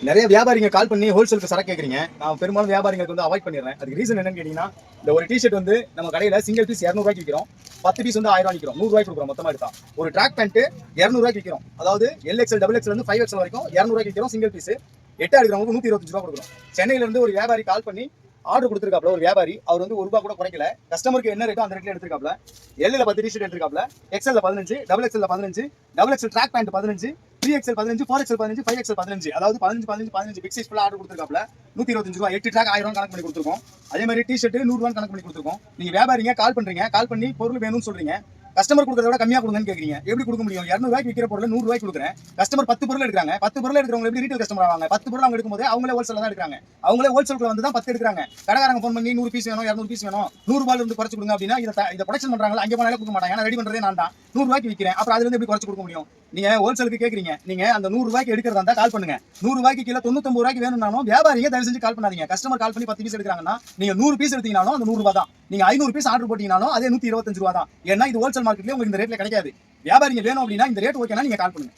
நிறைய வியாபாரிங்க கால் பண்ணி ஹோல்சேலுக்கு சரக்கு கேட்குறீங்க. நான் பெரும்பாலும் வியாபாரிகளுக்கு வந்து அவாய்ட் பண்ணிடுறேன். அதுக்கு ரீசன் என்னன்னு கேட்டீங்கன்னா, இந்த ஒரு டிஷர்ட் வந்து நம்ம கடையில் சிங்கிள் பீஸ் 200 விற்கிறோம். 10 பீஸ் வந்து 1000 விற்கிறோம். 100 கொடுக்குறோம் மொத்தமாக எடுத்தா. ஒரு ட்ராக் பேண்ட் 200 விற்கிறோம். அதாவது LXL XXL இருந்து 5XL வரைக்கும் 200 விற்கிறோம் சிங்கிள் பீஸ். 8 எடுக்கிறவங்களுக்கு 125 கொடுக்குறோம். சென்னையில இருந்து ஒரு வியாபாரி கால் பண்ணி ஆர்டர் கொடுத்துருக்காப்ல. ஒரு வியாபாரி அவர் வந்து ₹1 கூட குறைக்கல. கஸ்டமருக்கு என்ன ரேட்டோ அந்த ரேட்ல எடுத்துருக்காப்ல. L 10 டிஷர்ட் எடுத்துருக்காப்ல. XL 15, XXL 15, XXL track pant 15, 3XL 15, 4XL 15, 5XL 15, அதாவது 15 பிக் சைஸ் ஃபுல்லா ஆர்டர் கொடுத்துருக்காப்ல. ₹125 8 ட்ராக் 1000 கணக்கு பண்ணி கொடுத்துருக்கோம். அதே மாதிரி டிஷர்ட் ₹100 கணக்கு பண்ணி கொடுத்துருக்கோம். நீங்க வியாபாரிங்க கால் பண்றீங்க, கால் பண்ணி பொருள் வேணும்னு சொல்றீங்க. கஸ்டமர் கொடுக்கறத விட கம்மியா கொடுங்கன்னு கேக்குறீங்க. எப்படி கொடுக்க முடியும்? 200 விற்கிற பொருள் 100 கொடுக்குறேன். கஸ்டமர் 10 பொருள் எடுக்கிறாங்க. 10 பொருள் எடுக்கிறவங்க எப்படி ரீட்டைல் கஸ்டமர் ஆவாங்க? 10 பொருள் அவங்க எடுக்கும்போது அவங்களே ஹோல்சேல் தான் எடுக்கிறாங்க. அவங்களே ஹோல்சேல்ல வந்து தான் 10 எடுக்கிறாங்க. கடைக்காரங்க ஃபோன் பண்ணி 100 பீஸ் வேணும், 200 பீஸ் வேணும், ₹100 இருந்து குறைச்சு கொடுங்க அப்படின்னா இத ப்ரொடக்ஷன் பண்றாங்க. அங்கே போனாலே கொடுக்க மாட்டாங்க. ஏன்னா ரெடி பண்றதே நான் தான். ₹100 விற்கிறேன். அப்புறம் அதுல இருந்து எப்படி குறைச்சு கொடுக்க முடியும்? நீங்க ஹோல்சேலுக்கு கேக்குறீங்க. நீங்க அந்த ₹100 எடுக்கிறதா இருந்தா கால் பண்ணுங்க. ₹100 கீழே ₹99 வேணும்னாலும் வியாபாரிங்க தயவு செஞ்சு கால் பண்ணாதீங்க. கஸ்டமர் கால் பண்ணி 10 பீஸ் எடுக்கிறாங்கன்னா நீங்க 100 பீஸ் எடுத்தீங்கனாலும் அந்த ₹100 தான். நீங்க 500 பீஸ் ஆர்டர் போட்டீங்கனாலும் அதே ₹125 தான். ஏன்னா இது ஹோல்சேல் மார்க்கெட்லயே உங்களுக்கு இந்த ரேட்ல கிடைக்காது. வியாபாரிங்க வேணும் அப்படின்னா இந்த ரேட் ஓகேனா நீங்க கால் பண்ணுங்க.